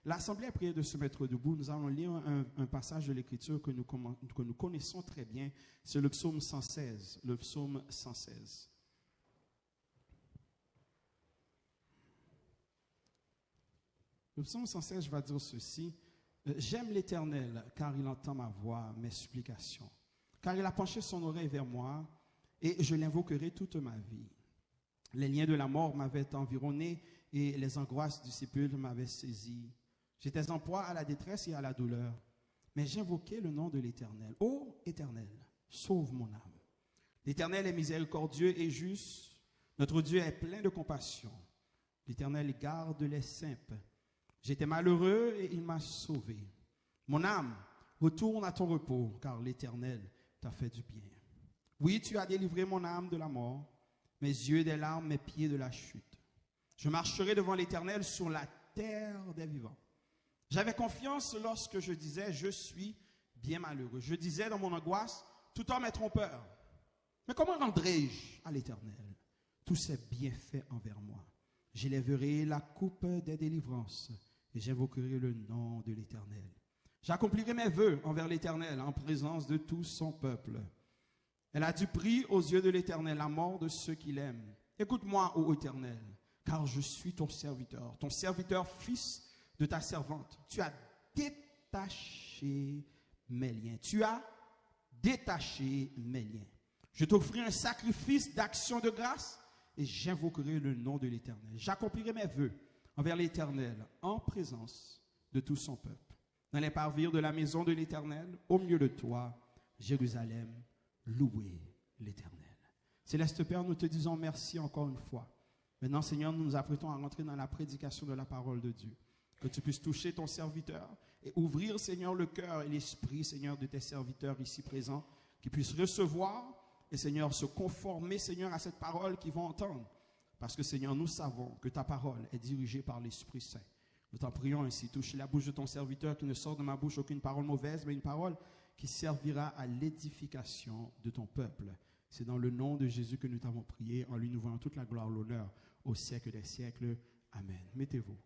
L'Assemblée a prié de se mettre debout. Nous allons lire un passage de l'Écriture que nous connaissons très bien. C'est le psaume 116. Le psaume 116. Le psaume 116 va dire ceci. J'aime l'Éternel, car il entend ma voix, mes supplications. Car il a penché son oreille vers moi, et je l'invoquerai toute ma vie. Les liens de la mort m'avaient environné, et les angoisses du sépulcre m'avaient saisi. J'étais en proie à la détresse et à la douleur, mais j'invoquai le nom de l'Éternel. Ô Éternel, sauve mon âme. L'Éternel est miséricordieux et juste. Notre Dieu est plein de compassion. L'Éternel garde les simples. J'étais malheureux et il m'a sauvé. Mon âme, retourne à ton repos, car l'Éternel t'a fait du bien. Oui, tu as délivré mon âme de la mort, mes yeux des larmes, mes pieds de la chute. Je marcherai devant l'Éternel sur la terre des vivants. J'avais confiance lorsque je disais, je suis bien malheureux. Je disais dans mon angoisse, tout homme est trompeur. Mais comment rendrai-je à l'Éternel tous ses bienfaits envers moi? J'élèverai la coupe des délivrances et j'invoquerai le nom de l'Éternel. J'accomplirai mes vœux envers l'Éternel en présence de tout son peuple. Elle a du prix aux yeux de l'Éternel, la mort de ceux qui l'aiment. Écoute-moi, ô Éternel, car je suis ton serviteur fils de ta servante. Tu as détaché mes liens. Tu as détaché mes liens. Je t'offrirai un sacrifice d'action de grâce et j'invoquerai le nom de l'Éternel. J'accomplirai mes vœux envers l'Éternel en présence de tout son peuple. Dans les parvis de la maison de l'Éternel, au milieu de toi, Jérusalem, louez l'Éternel. Céleste Père, nous te disons merci encore une fois. Maintenant, Seigneur, nous nous apprêtons à rentrer dans la prédication de la parole de Dieu. Que tu puisses toucher ton serviteur et ouvrir, Seigneur, le cœur et l'esprit, Seigneur, de tes serviteurs ici présents, qui puissent recevoir et, Seigneur, se conformer, Seigneur, à cette parole qu'ils vont entendre. Parce que, Seigneur, nous savons que ta parole est dirigée par l'Esprit Saint. Nous t'en prions ainsi. Touche la bouche de ton serviteur, qui ne sort de ma bouche aucune parole mauvaise, mais une parole qui servira à l'édification de ton peuple. C'est dans le nom de Jésus que nous t'avons prié. En lui, nous voyons toute la gloire, l'honneur au siècle des siècles. Amen. Mettez-vous.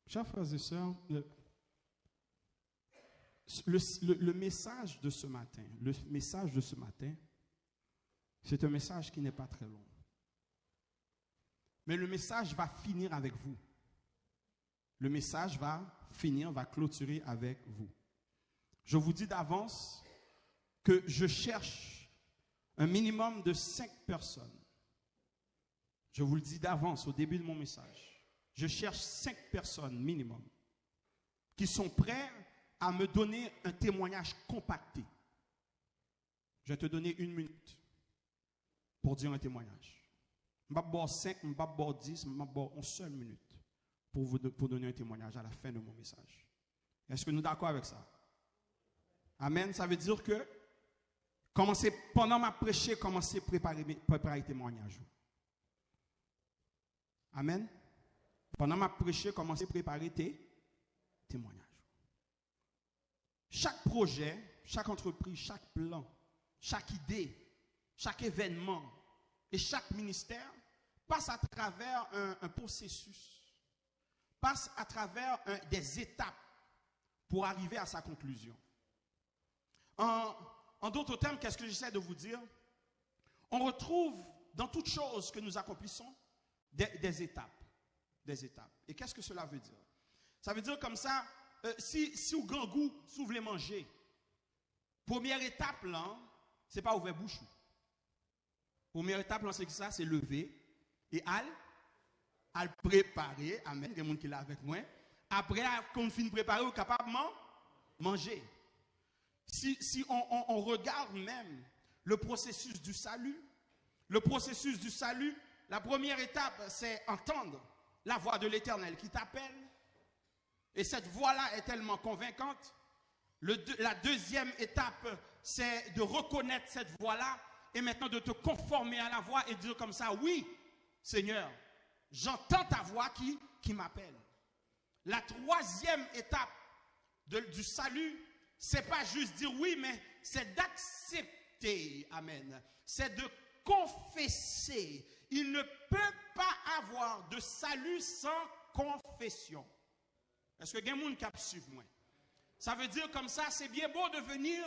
Chers frères et sœurs, le message de ce matin, c'est un message qui n'est pas très long. Mais le message va finir avec vous. Le message va clôturer avec vous. Je vous dis d'avance que je cherche un minimum de 5 personnes. Je vous le dis d'avance au début de mon message. Je cherche 5 personnes minimum qui sont prêts à me donner un témoignage compacté. Je vais te donner 1 minute pour dire un témoignage. Je ne vais pas 5, je ne vais pas 10, je ne vais pas une seule minute pour donner un témoignage à la fin de mon message. Est-ce que nous sommes d'accord avec ça? Amen. Ça veut dire que pendant ma prêcher, commencez à préparer témoignage. Amen. Pendant ma prêcher, commencez à préparer tes témoignages. Chaque projet, chaque entreprise, chaque plan, chaque idée, chaque événement et chaque ministère passe à travers un processus, passe à travers des étapes pour arriver à sa conclusion. En d'autres termes, qu'est-ce que j'essaie de vous dire? On retrouve dans toute chose que nous accomplissons des étapes. Des étapes. Et qu'est-ce que cela veut dire? Ça veut dire comme ça, si au grand goût, si vous voulez manger, première étape là, c'est pas ouvrir bouche. Première étape là, c'est ça, c'est lever et al préparer. Amen. Il y a des gens qui là avec moi. Après, quand on finit de préparer, on est capable de manger. Si on regarde même le processus du salut, la première étape, c'est entendre la voix de l'Éternel qui t'appelle. Et cette voix-là est tellement convaincante. La deuxième étape, c'est de reconnaître cette voix-là et maintenant de te conformer à la voix et dire comme ça, oui, Seigneur, j'entends ta voix qui m'appelle. La troisième étape du salut, c'est pas juste dire oui, mais c'est d'accepter, amen. C'est de confesser. Il ne peut pas avoir de salut sans confession. Est-ce que quelqu'un qui suit moi? Ça veut dire comme ça, c'est bien beau de venir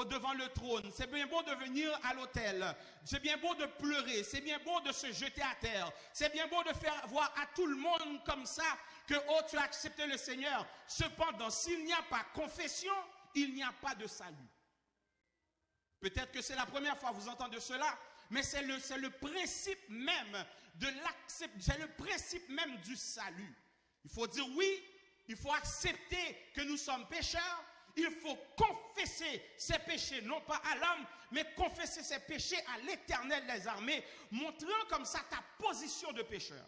devant le trône, c'est bien beau de venir à l'autel, c'est bien beau de pleurer, c'est bien beau de se jeter à terre, c'est bien beau de faire voir à tout le monde comme ça que oh, tu as accepté le Seigneur. Cependant, s'il n'y a pas confession, il n'y a pas de salut. Peut-être que c'est la première fois que vous entendez cela, mais c'est le principe même de l'acceptation, c'est le principe même du salut. Il faut dire oui, il faut accepter que nous sommes pécheurs, il faut confesser ses péchés, non pas à l'homme, mais confesser ses péchés à l'Éternel des armées, montrant comme ça ta position de pécheur.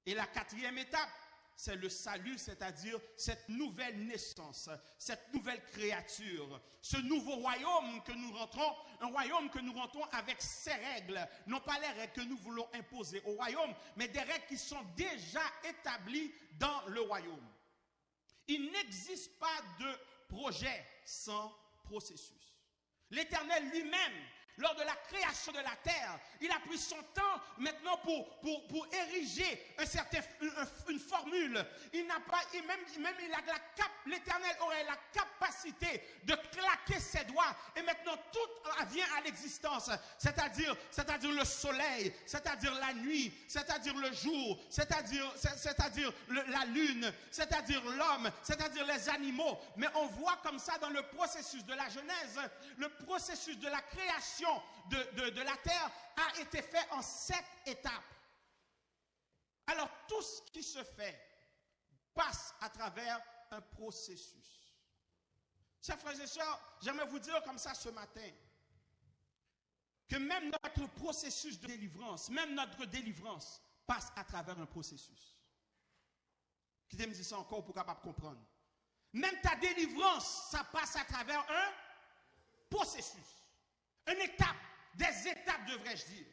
Et la quatrième étape, c'est le salut, c'est-à-dire cette nouvelle naissance, cette nouvelle créature, ce nouveau royaume que nous rentrons, un royaume que nous rentrons avec ses règles, non pas les règles que nous voulons imposer au royaume, mais des règles qui sont déjà établies dans le royaume. Il n'existe pas de projet sans processus. L'Éternel lui-même, lors de la création de la terre, il a pris son temps maintenant pour ériger une formule. Il n'a pas, l'Éternel aurait la capacité de claquer ses doigts et maintenant tout vient à l'existence. C'est-à-dire le soleil, c'est-à-dire la nuit, c'est-à-dire le jour, c'est-à-dire la lune, c'est-à-dire l'homme, c'est-à-dire les animaux. Mais on voit comme ça dans le processus de la Genèse, le processus de la création de la terre a été fait en 7 étapes. Alors tout ce qui se fait passe à travers un processus. Chers frères et sœurs, j'aimerais vous dire comme ça ce matin que même notre processus de délivrance, même notre délivrance passe à travers un processus. Qui me dit ça encore pour capable comprendre? Même ta délivrance, ça passe à travers un processus. Une étape, des étapes devrais-je dire.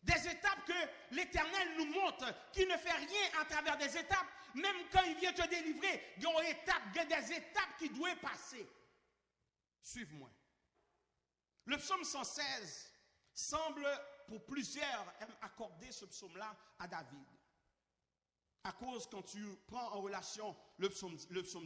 Des étapes que l'Éternel nous montre, qui ne fait rien à travers des étapes, même quand il vient te délivrer, il y a des étapes qui doivent passer. Suive-moi. Le psaume 116 semble, pour plusieurs, accorder ce psaume-là à David. À cause, quand tu prends en relation le psaume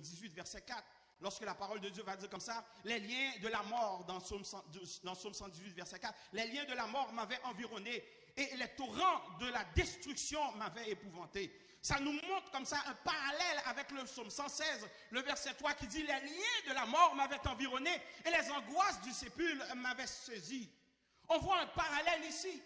18, verset 4, lorsque la parole de Dieu va dire comme ça, les liens de la mort, dans psaume 118, verset 4, les liens de la mort m'avaient environné et les torrents de la destruction m'avaient épouvanté. Ça nous montre comme ça un parallèle avec le psaume 116, le verset 3 qui dit, les liens de la mort m'avaient environné et les angoisses du sépulcre m'avaient saisi. On voit un parallèle ici.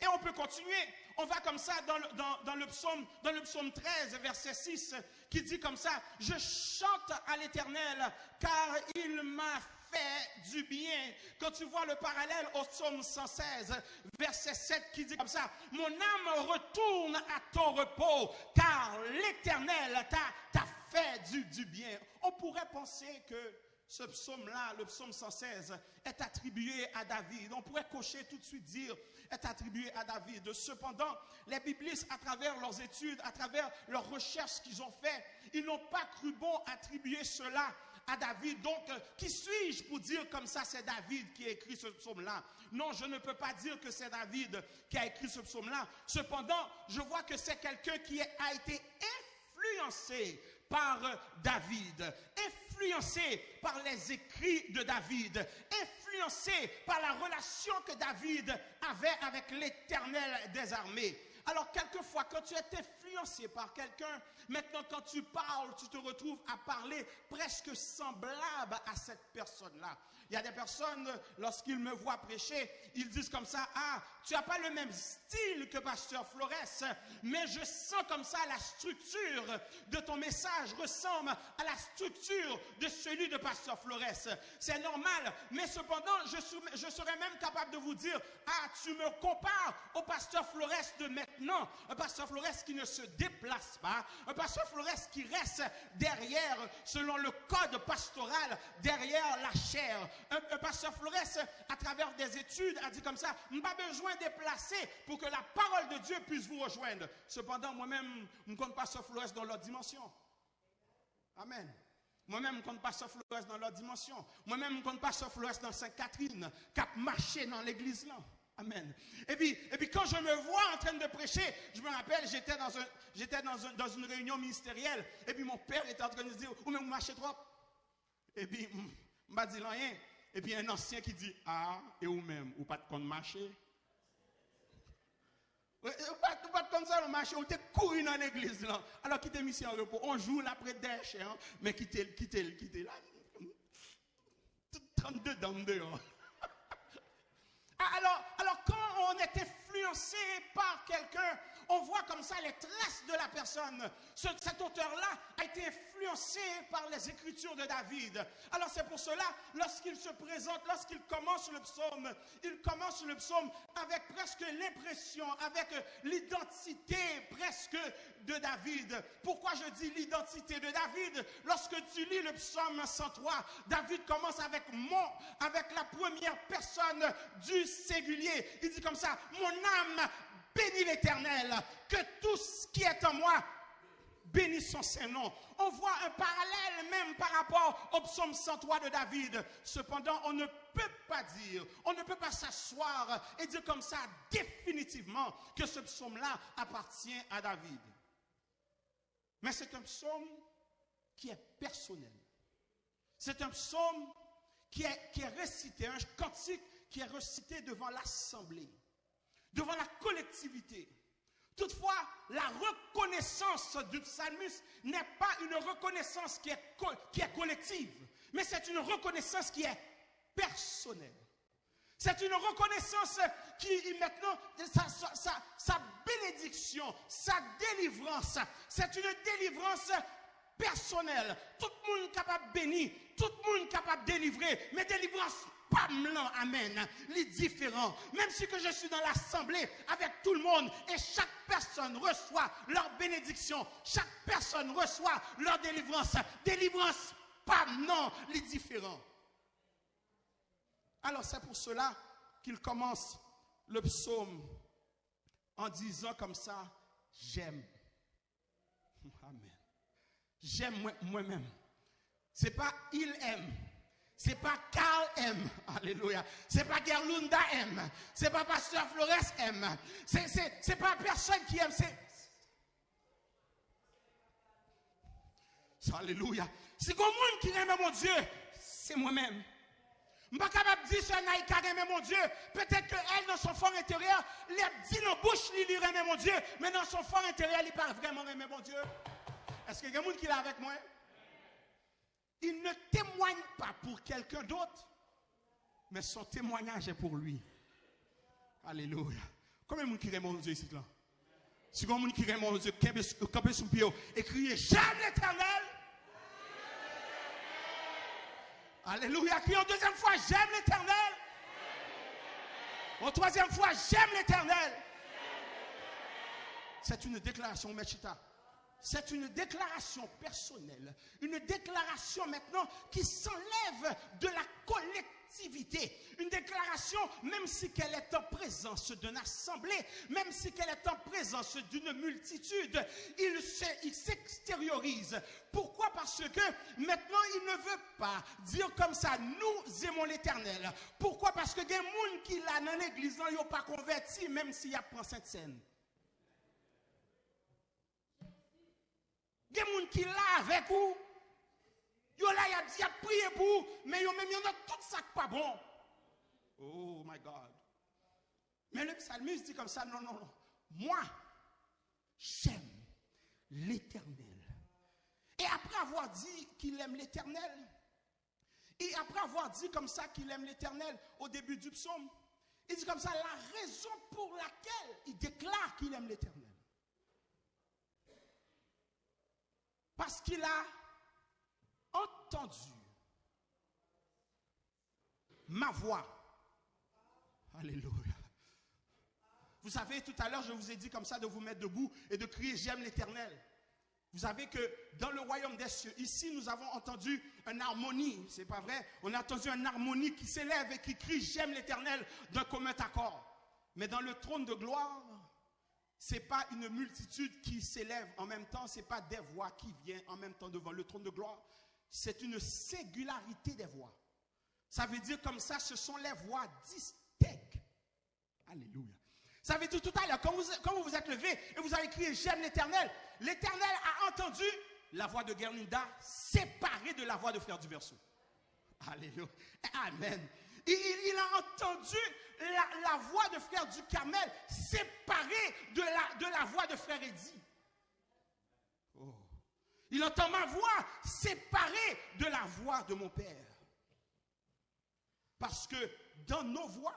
Et on peut continuer. On va comme ça dans le psaume 13, verset 6, qui dit comme ça, « Je chante à l'Éternel, car il m'a fait du bien. » Quand tu vois le parallèle au psaume 116, verset 7, qui dit comme ça, « Mon âme retourne à ton repos, car l'Éternel t'a fait du bien. » On pourrait penser que ce psaume-là, le psaume 116, est attribué à David. On pourrait cocher tout de suite dire, est attribué à David. Cependant, les biblistes, à travers leurs études, à travers leurs recherches qu'ils ont faites, ils n'ont pas cru bon attribuer cela à David. Donc, qui suis-je pour dire comme ça, c'est David qui a écrit ce psaume-là? Non, je ne peux pas dire que c'est David qui a écrit ce psaume-là. Cependant, je vois que c'est quelqu'un qui a été influencé par David, influencé par les écrits de David, influencé par la relation que David avait avec l'Éternel des armées. Alors, quelquefois, quand tu es influencé par quelqu'un, maintenant, quand tu parles, tu te retrouves à parler presque semblable à cette personne-là. Il y a des personnes, lorsqu'ils me voient prêcher, ils disent comme ça, « Ah, tu n'as pas le même style que Pasteur Flores, mais je sens comme ça la structure de ton message ressemble à la structure de celui de Pasteur Flores. » C'est normal, mais cependant, je serais même capable de vous dire, « Ah, tu me compares au Pasteur Flores de maintenant, un Pasteur Flores qui ne se déplace pas, un Pasteur Flores qui reste derrière, selon le code pastoral, derrière la chair. » Un pasteur Flores, à travers des études, a dit comme ça, « Pas besoin de déplacer pour que la parole de Dieu puisse vous rejoindre. » Cependant, moi-même, je ne compte pas pasteur Flores dans leur dimension. Amen. Moi-même, je ne compte pas pasteur Flores dans leur dimension. Moi-même, je ne compte pas pasteur Flores dans Sainte-Catherine, qui a marché dans l'église là. Amen. Et puis quand je me vois en train de prêcher, je me rappelle, j'étais dans une réunion ministérielle, et puis mon père était en train de dire, ou même vous marchez trop. Et puis, je m'a dit rien. Et puis un ancien qui dit, ah, et ou même, ou pas de compte marcher. Ou pas de compte ça, le marché, ou t'es couru dans l'église là. Alors quittez mission en repos, on joue l'après des hein, mais quittez là. 32 dames dehors. Alors quand on est influencé par quelqu'un, on voit comme ça les traces de la personne. Cet auteur-là a été influencé par les écritures de David. Alors c'est pour cela, lorsqu'il se présente, lorsqu'il commence le psaume, il commence le psaume avec presque l'impression, avec l'identité presque de David. Pourquoi je dis l'identité de David? Lorsque tu lis le psaume 103, David commence avec la première personne du singulier. Il dit comme ça, mon âme bénis l'Éternel, que tout ce qui est en moi bénisse son Saint-Nom. On voit un parallèle même par rapport au psaume 103 de David. Cependant, on ne peut pas s'asseoir et dire comme ça définitivement que ce psaume-là appartient à David. Mais c'est un psaume qui est personnel. C'est un psaume qui est récité, un cantique qui est récité devant l'assemblée, devant la collectivité. Toutefois, la reconnaissance du psalmiste n'est pas une reconnaissance qui est collective, mais c'est une reconnaissance qui est personnelle. C'est une reconnaissance qui, maintenant, sa bénédiction, sa délivrance, c'est une délivrance personnelle. Tout le monde est capable de bénir, tout le monde est capable de délivrer, mais délivrance pas blanc, amen, les différents. Même si que je suis dans l'assemblée avec tout le monde et chaque personne reçoit leur bénédiction, chaque personne reçoit leur délivrance. Délivrance pas non, les différents. Alors c'est pour cela qu'il commence le psaume en disant comme ça, j'aime. Amen. J'aime moi-même. C'est pas il aime. C'est pas Carl M. Alléluia. C'est pas Gerlunda M. C'est pas Pasteur Flores M. C'est pas personne qui aime. Alléluia. Si quelqu'un qui aime mon Dieu, c'est moi-même. Je ne suis pas capable de dire que Naïka aime mon Dieu. Peut-être qu'elle, dans son fort intérieur, elle dit dans la bouche, elle aime mon Dieu. Mais dans son fort intérieur, elle n'est pas vraiment aimé mon Dieu. Est-ce qu'il y a quelqu'un qui est avec moi? Il ne témoigne pas pour quelqu'un d'autre, mais son témoignage est pour lui. Alléluia. Combien de monde qui aime mon Dieu ici là? Si vous avez qui aime mon Dieu, campez sous pied et criez, j'aime l'Éternel. Alléluia. Criez en deuxième fois, j'aime l'Éternel. En troisième fois, j'aime l'Éternel. C'est une déclaration, Mechita. C'est une déclaration personnelle, une déclaration maintenant qui s'enlève de la collectivité. Une déclaration, même si qu'elle est en présence d'une assemblée, même si qu'elle est en présence d'une multitude, il s'extériorise. Pourquoi? Parce que maintenant, il ne veut pas dire comme ça, nous aimons l'Éternel. Pourquoi? Parce que il y a des gens qui là dans l'église, ils n'ont pas converti, même s'il y a pris cette scène. Il y a des gens qui là avec vous. Ils ont là, il a prié pour vous, mais ils ont tout ça qui pas bon. Oh my God. Mais le psalmiste dit comme ça, non. Moi, j'aime l'Éternel. Et après avoir dit qu'il aime l'Éternel, et après avoir dit comme ça qu'il aime l'Éternel au début du psaume, il dit comme ça la raison pour laquelle il déclare qu'il aime l'Éternel. Parce qu'il a entendu ma voix. Alléluia. Vous savez, tout à l'heure, je vous ai dit comme ça de vous mettre debout et de crier « J'aime l'Éternel ». Vous savez que dans le royaume des cieux, ici, nous avons entendu une harmonie. C'est pas vrai? On a entendu une harmonie qui s'élève et qui crie « J'aime l'Éternel » d'un commun accord. Mais dans le trône de gloire, ce n'est pas une multitude qui s'élève en même temps, ce n'est pas des voix qui viennent en même temps devant le trône de gloire. C'est une singularité des voix. Ça veut dire comme ça, ce sont les voix distinctes. Alléluia. Ça veut dire tout à l'heure, quand vous vous êtes levé et vous avez crié j'aime l'Éternel, l'Éternel a entendu la voix de Gerlinda séparée de la voix de Frère du Verseau. Alléluia. Amen. Il a entendu la voix de Frère du Carmel séparée de la voix de Frère Eddy. Oh. Il entend ma voix séparée de la voix de mon Père. Parce que dans nos voix,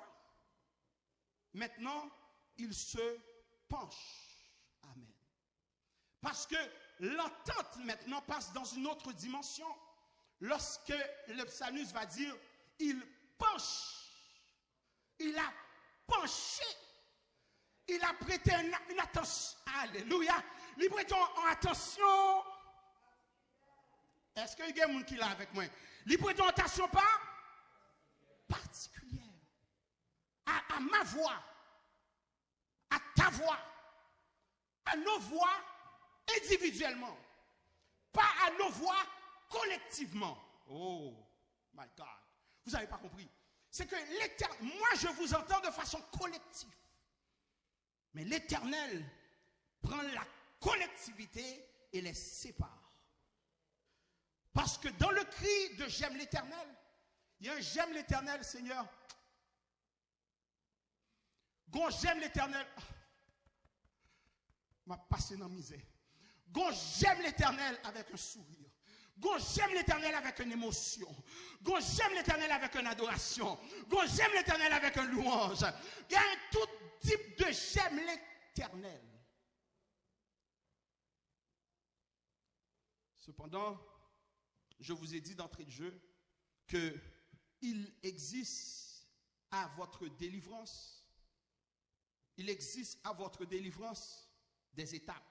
maintenant, il se penche. Amen. Parce que l'entente maintenant passe dans une autre dimension. Lorsque le psalmiste va dire, il penche. Il a penché. Il a prêté une attention. Alléluia. Il prête en attention. Est-ce qu'il y a des gens qui sont là avec moi? Il prête en attention pas particulière. À ma voix. À ta voix. À nos voix individuellement. Pas à nos voix collectivement. Oh my God. Vous n'avez pas compris. C'est que l'Éternel, moi je vous entends de façon collective. Mais l'Éternel prend la collectivité et les sépare. Parce que dans le cri de j'aime l'Éternel, il y a un j'aime l'Éternel, Seigneur. Quand j'aime l'Éternel, m'a passé dans la misère. Quand j'aime l'Éternel avec un sourire. Quand j'aime l'Éternel avec une émotion. Quand j'aime l'Éternel avec une adoration. Quand j'aime l'Éternel avec un louange. Il y a un tout type de j'aime l'Éternel. Cependant, je vous ai dit d'entrée de jeu qu'il existe à votre délivrance, il existe à votre délivrance des étapes.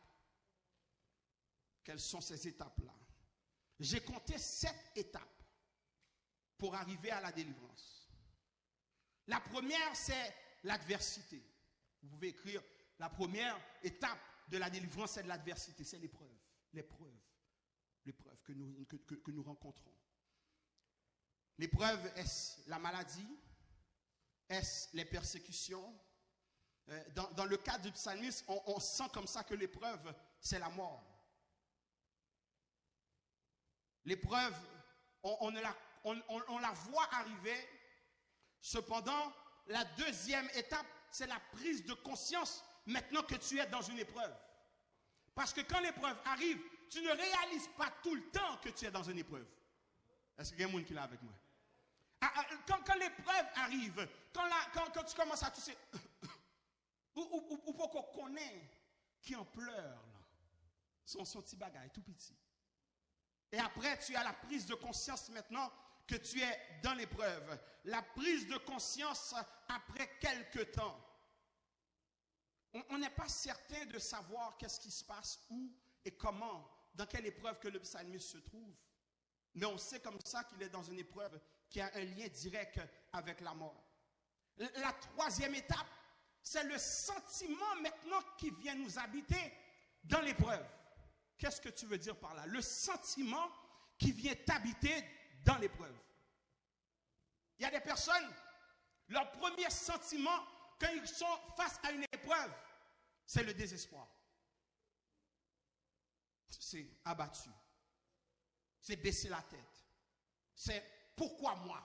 Quelles sont ces étapes-là? J'ai compté 7 étapes pour arriver à la délivrance. La première, c'est l'adversité. Vous pouvez écrire, la première étape de la délivrance, c'est de l'adversité, c'est l'épreuve. L'épreuve que nous rencontrons. L'épreuve, est-ce la maladie? Est-ce les persécutions? Dans le cas du psalmiste, on sent comme ça que l'épreuve, c'est la mort. L'épreuve, on la voit arriver. Cependant, la deuxième étape, c'est la prise de conscience maintenant que tu es dans une épreuve. Parce que quand l'épreuve arrive, tu ne réalises pas tout le temps que tu es dans une épreuve. Est-ce qu'il y a quelqu'un qui est là avec moi? Quand l'épreuve arrive, quand tu commences à tousser, ou pour qu'on connaisse qui en pleure, là, son petit bagage, tout petit. Et après, tu as la prise de conscience maintenant que tu es dans l'épreuve. La prise de conscience après quelque temps. On n'est pas certain de savoir qu'est-ce qui se passe, où et comment, dans quelle épreuve que le psalmiste se trouve. Mais on sait comme ça qu'il est dans une épreuve qui a un lien direct avec la mort. La troisième étape, c'est le sentiment maintenant qui vient nous habiter dans l'épreuve. Qu'est-ce que tu veux dire par là? Le sentiment qui vient t'habiter dans l'épreuve. Il y a des personnes, leur premier sentiment quand ils sont face à une épreuve, c'est le désespoir. C'est abattu. C'est baisser la tête. C'est pourquoi moi?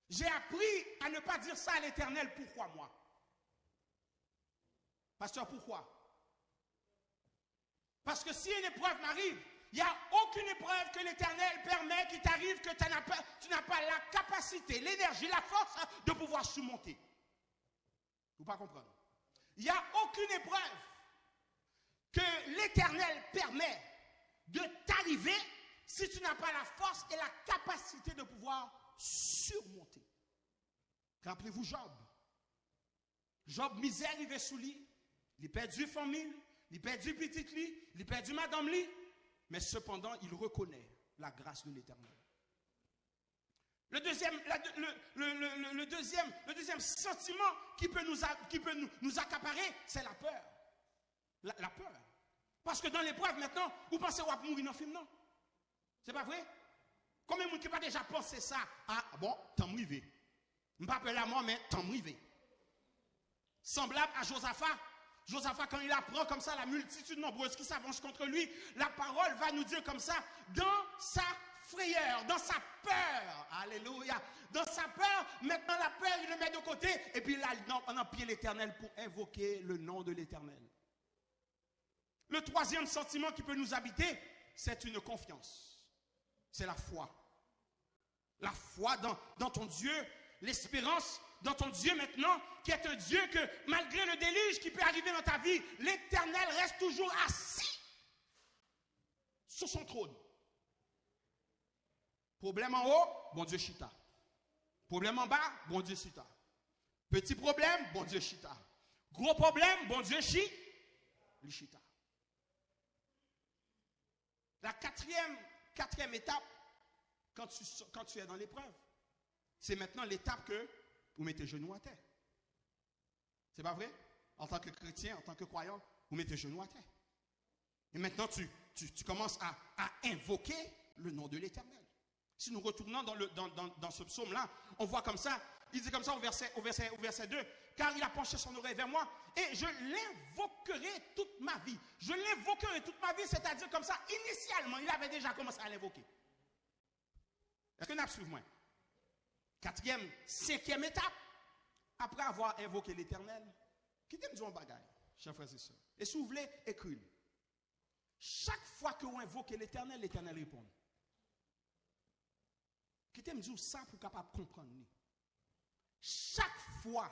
J'ai appris à ne pas dire ça à l'Éternel, pourquoi moi? Pasteur, pourquoi? Parce que si une épreuve m'arrive, il n'y a aucune épreuve que l'Éternel permet qui t'arrive que tu n'as pas la capacité, l'énergie, la force de pouvoir surmonter. Vous ne pouvez pas comprendre. Il n'y a aucune épreuve que l'Éternel permet de t'arriver si tu n'as pas la force et la capacité de pouvoir surmonter. Rappelez-vous Job. Job, misère arrivée sous lui. Il a perdu famille, il a perdu petite lui, il a perdu madame lui. Mais cependant, il reconnaît la grâce de l'Éternel. Le deuxième sentiment qui peut nous accaparer, c'est la peur. La peur. Parce que dans l'épreuve maintenant, vous pensez qu'on va mourir dans le film, non? C'est pas vrai? Combien de gens qui pas déjà pensé ça? Ah bon, t'en m'rivé. Je ne pas peur la mort, mais t'en m'rivé. Semblable à Josaphat. Josaphat, quand il apprend comme ça la multitude nombreuse qui s'avance contre lui, la parole va nous dire comme ça, dans sa frayeur, dans sa peur, alléluia, dans sa peur, maintenant la peur, il le met de côté, et puis là, on empile l'Éternel pour invoquer le nom de l'Éternel. Le troisième sentiment qui peut nous habiter, c'est une confiance. C'est la foi. La foi dans ton Dieu, l'espérance dans ton Dieu maintenant, qui est un Dieu que malgré le déluge qui peut arriver dans ta vie, l'Éternel reste toujours assis sur son trône. Problème en haut, bon Dieu chita. Problème en bas, bon Dieu chita. Petit problème, bon Dieu chita. Gros problème, bon Dieu chita. La quatrième étape, quand tu es dans l'épreuve, c'est maintenant l'étape que vous mettez genoux à terre. C'est pas vrai? En tant que chrétien, en tant que croyant, vous mettez genoux à terre. Et maintenant, tu commences à invoquer le nom de l'Éternel. Si nous retournons dans ce psaume-là, on voit comme ça, il dit comme ça au verset 2, car il a penché son oreille vers moi, et je l'invoquerai toute ma vie. Je l'invoquerai toute ma vie, c'est-à-dire comme ça, initialement, il avait déjà commencé à l'invoquer. Est-ce que vous suivez moi? Cinquième étape, après avoir invoqué l'Éternel, quittez-moi dire un bagage, chers frères et sœurs. Et si vous voulez, écrivez. Chaque fois que vous invoquez l'Éternel, l'Éternel répond. Quittez-moi dire ça pour capable comprendre. Chaque fois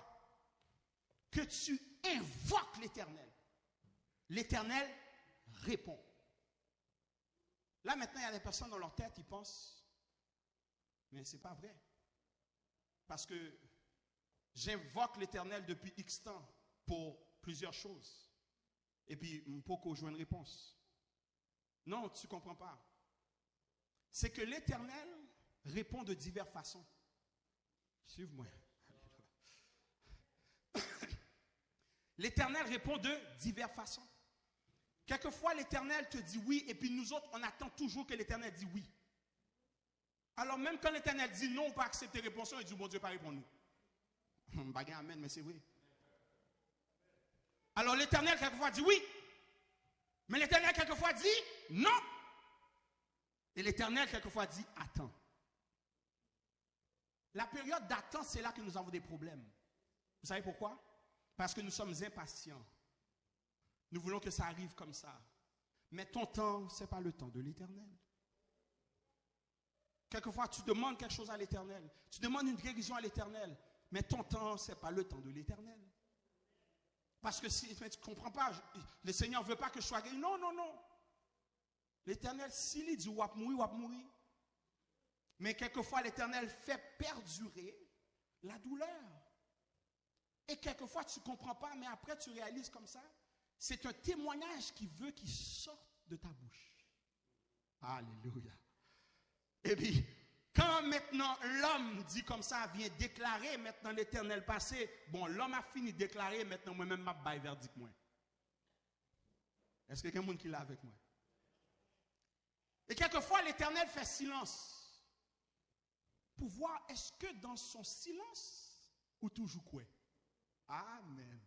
que tu invoques l'Éternel, l'Éternel répond. Là maintenant, il y a des personnes dans leur tête, ils pensent, mais ce n'est pas vrai. Parce que j'invoque l'Éternel depuis X temps pour plusieurs choses. Et puis, pour qu'on joue une réponse. Non, tu ne comprends pas. C'est que l'Éternel répond de diverses façons. Suive-moi. L'Éternel répond de diverses façons. Quelquefois, l'Éternel te dit oui, et puis nous autres, on attend toujours que l'Éternel dise oui. Alors même quand l'Éternel dit non, on peut accepter la réponse, il dit bon Dieu pas répondre nous. Baguette amen, mais c'est vrai. Alors l'Éternel quelquefois dit oui, mais l'Éternel quelquefois dit non. Et l'Éternel quelquefois dit attends. La période d'attente, c'est là que nous avons des problèmes. Vous savez pourquoi? Parce que nous sommes impatients. Nous voulons que ça arrive comme ça. Mais ton temps, ce n'est pas le temps de l'Éternel. Quelquefois, tu demandes quelque chose à l'Éternel. Tu demandes une guérison à l'Éternel. Mais ton temps, ce n'est pas le temps de l'Éternel. Parce que si tu ne comprends pas, le Seigneur ne veut pas que je sois guéri. Non, non, non. L'Éternel, s'il dit, ou à mourir. Mais quelquefois, l'Éternel fait perdurer la douleur. Et quelquefois, tu ne comprends pas, mais après, tu réalises comme ça. C'est un témoignage qui veut qu'il sorte de ta bouche. Alléluia. Et puis, quand maintenant l'homme dit comme ça, vient déclarer maintenant l'Éternel passé, bon, l'homme a fini de déclarer, maintenant moi-même, ma baille verdict moi. Est-ce que quelqu'un qui l'a avec moi? Et quelquefois, l'Éternel fait silence pour voir est-ce que dans son silence, ou toujours quoi? Amen.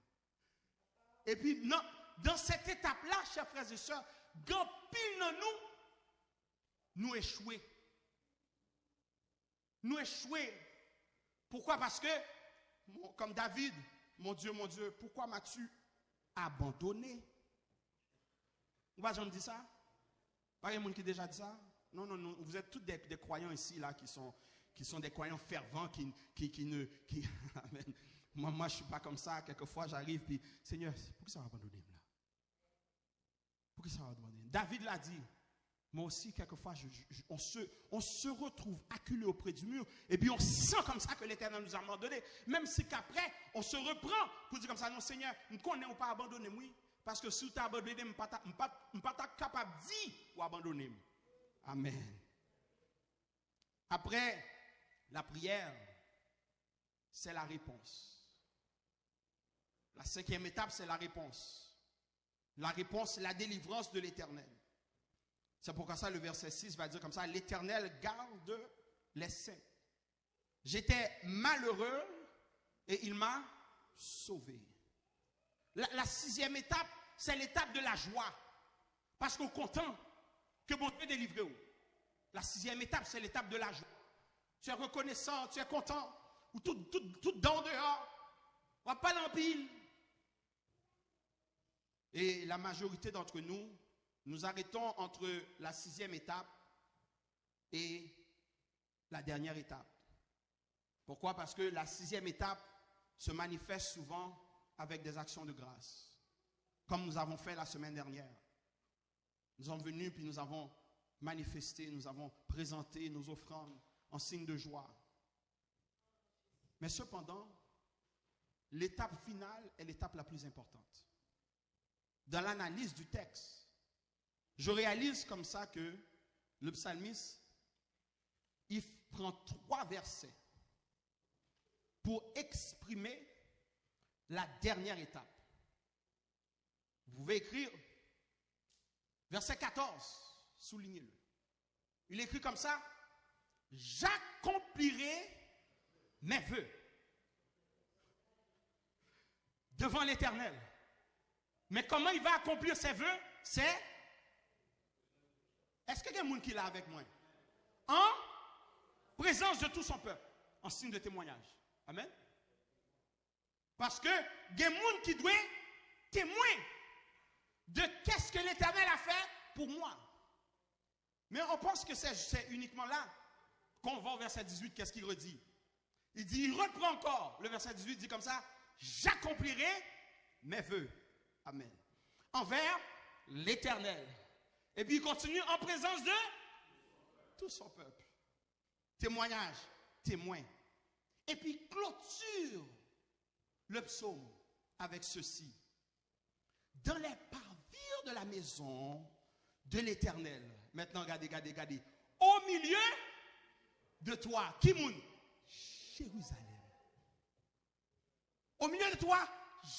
Et puis, non, dans cette étape-là, chers frères et sœurs, grand pile dans nous échouer. Nous échouer. Pourquoi? Parce que, comme David, mon Dieu, pourquoi m'as-tu abandonné? Vous voyez, j'en dis ça? Pas de monde qui a déjà dit ça? Non, non, non. Vous êtes tous des croyants ici, là, qui sont des croyants fervents, Amen. Moi, je ne suis pas comme ça. Quelquefois, j'arrive, puis, Seigneur, pourquoi ça va abandonner là? Pourquoi ça va abandonner? David l'a dit. Moi aussi, quelquefois, on se retrouve acculé auprès du mur, et puis on sent comme ça que l'Éternel nous a abandonné. Même si qu'après, on se reprend pour dire comme ça, non, Seigneur, nous ne connaissons pas abandonner, oui. Parce que si tu as abandonné, je ne suis pas capable de dire ou abandonner. Amen. Après la prière, c'est la réponse. La cinquième étape, c'est la réponse. La réponse, c'est la délivrance de l'Éternel. C'est pourquoi ça, le verset 6 va dire comme ça, l'Éternel garde les saints. J'étais malheureux et il m'a sauvé. La sixième étape, c'est l'étape de la joie. Parce qu'on est content que bon Dieu délivre. La sixième étape, c'est l'étape de la joie. Tu es reconnaissant, tu es content. Ou tout dans dehors. On va pas l'empile. Et la majorité d'entre nous, nous arrêtons entre la sixième étape et la dernière étape. Pourquoi? Parce que la sixième étape se manifeste souvent avec des actions de grâce. Comme nous avons fait la semaine dernière. Nous sommes venus puis nous avons manifesté, nous avons présenté nos offrandes en signe de joie. Mais cependant, l'étape finale est l'étape la plus importante. Dans l'analyse du texte, je réalise comme ça que le psalmiste, il prend 3 versets pour exprimer la dernière étape. Vous pouvez écrire verset 14, soulignez-le. Il écrit comme ça: j'accomplirai mes vœux devant l'Éternel. Mais comment il va accomplir ses vœux? C'est... Est-ce qu'il y a quelqu'un qui est là avec moi? En présence de tout son peuple, en signe de témoignage. Amen. Parce que il y a des gens qui doivent témoigner de qu'est-ce que l'Éternel a fait pour moi. Mais on pense que c'est uniquement là qu'on va au verset 18. Qu'est-ce qu'il redit? Il dit, il reprend encore. Le verset 18 dit comme ça: j'accomplirai mes vœux. Amen. Envers l'Éternel. Et puis il continue: en présence de tout son peuple. Témoignage, témoin. Et puis clôture le psaume avec ceci: dans les parvis de la maison de l'Éternel. Maintenant, regardez. Au milieu de toi, Kimoun, Jérusalem. Au milieu de toi,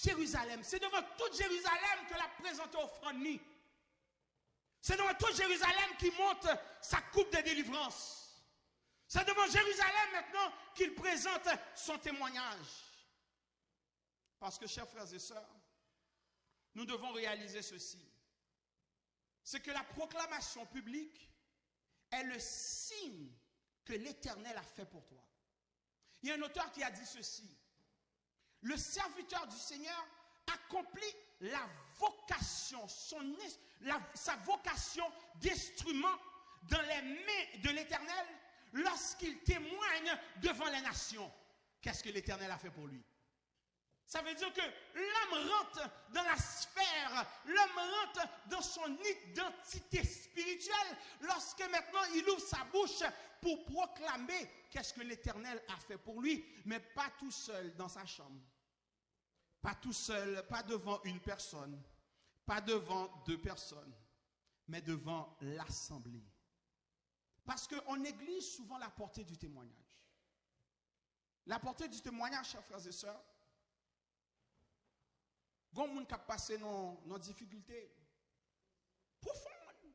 Jérusalem. C'est devant toute Jérusalem que l'a présenté offrande. C'est devant toute Jérusalem qui monte sa coupe de délivrance. C'est devant Jérusalem maintenant qu'il présente son témoignage. Parce que, chers frères et sœurs, nous devons réaliser ceci. C'est que la proclamation publique est le signe que l'Éternel a fait pour toi. Il y a un auteur qui a dit ceci: le serviteur du Seigneur accomplit la vocation, sa vocation d'instrument dans les mains de l'Éternel lorsqu'il témoigne devant les nations. Qu'est-ce que l'Éternel a fait pour lui? Ça veut dire que l'homme rentre dans la sphère, l'homme rentre dans son identité spirituelle lorsque maintenant il ouvre sa bouche pour proclamer qu'est-ce que l'Éternel a fait pour lui, mais pas tout seul dans sa chambre. Pas tout seul, pas devant une personne, pas devant 2 personnes, mais devant l'assemblée. Parce qu'on néglige souvent la portée du témoignage. La portée du témoignage, chers frères et sœurs, quand on a passé nos difficultés profondes,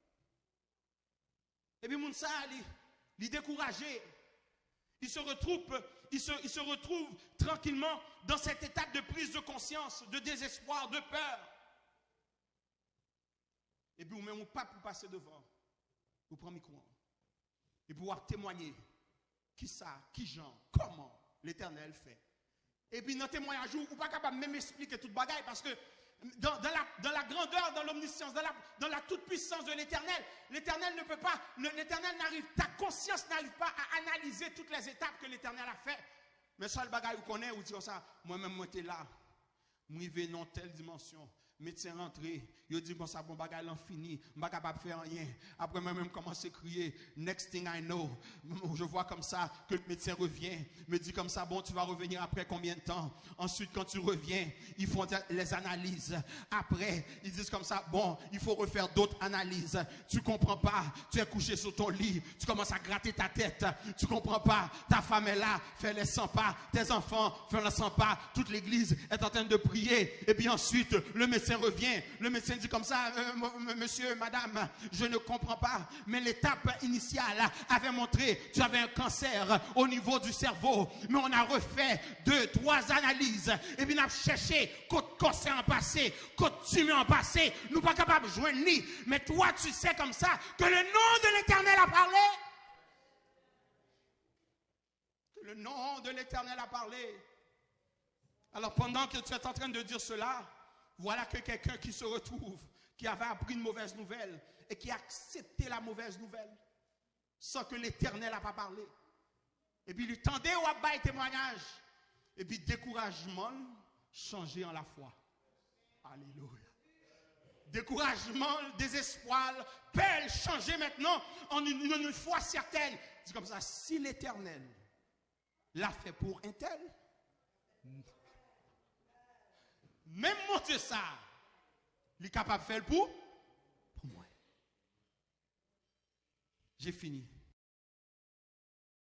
et puis moun sa li découragé, il se retrouve tranquillement dans cette étape de prise de conscience, de désespoir, de peur. Et puis, ou même ou pas pour passer devant, vous prenez micro et pouvoir témoigner qui ça, qui Jean, comment l'Éternel fait. Et puis, dans le témoignage, vous pas capable même expliquer toute bagaille parce que dans la grandeur, dans l'omniscience, dans la toute-puissance de l'Éternel, l'Éternel ne peut pas, ta conscience n'arrive pas à analyser toutes les étapes que l'Éternel a fait. Mais ça, le bagaille, vous connaissez, vous dites ça, moi-même, moi, j'étais là, moi, je vais dans telle dimension. Médecin rentré, il dit bon ça bon bagage l'infini, je ne suis pas capable de faire rien. Après moi-même commence à crier, next thing I know. Je vois comme ça que le médecin revient, me dit comme ça, bon tu vas revenir après combien de temps? Ensuite quand tu reviens, ils font les analyses. Après, ils disent comme ça, bon il faut refaire d'autres analyses. Tu comprends pas, tu es couché sur ton lit, tu commences à gratter ta tête. Tu comprends pas, ta femme est là, fait les 100 pas, tes enfants font les 100 pas, toute l'église est en train de prier. Et puis ensuite, le médecin médecin revient. Le médecin dit comme ça, monsieur, madame, je ne comprends pas. Mais l'étape initiale avait montré que tu avais un cancer au niveau du cerveau. Mais on a refait 2, 3 analyses. Et puis on a cherché côté cancer en passé, côté tumeur en passé. Nous pas capables de joindre ni. Mais toi, tu sais comme ça que le nom de l'Éternel a parlé. Que le nom de l'Éternel a parlé. Alors pendant que tu es en train de dire cela, voilà que quelqu'un qui se retrouve, qui avait appris une mauvaise nouvelle et qui a accepté la mauvaise nouvelle sans que l'Éternel n'a pas parlé. Et puis il lui tendait au abat et témoignage. Et puis découragement changé en la foi. Alléluia. Découragement, désespoir, peut changer maintenant en une foi certaine. C'est comme ça, si l'Éternel l'a fait pour un tel, même mon Dieu ça, il est capable de faire pour moi. J'ai fini.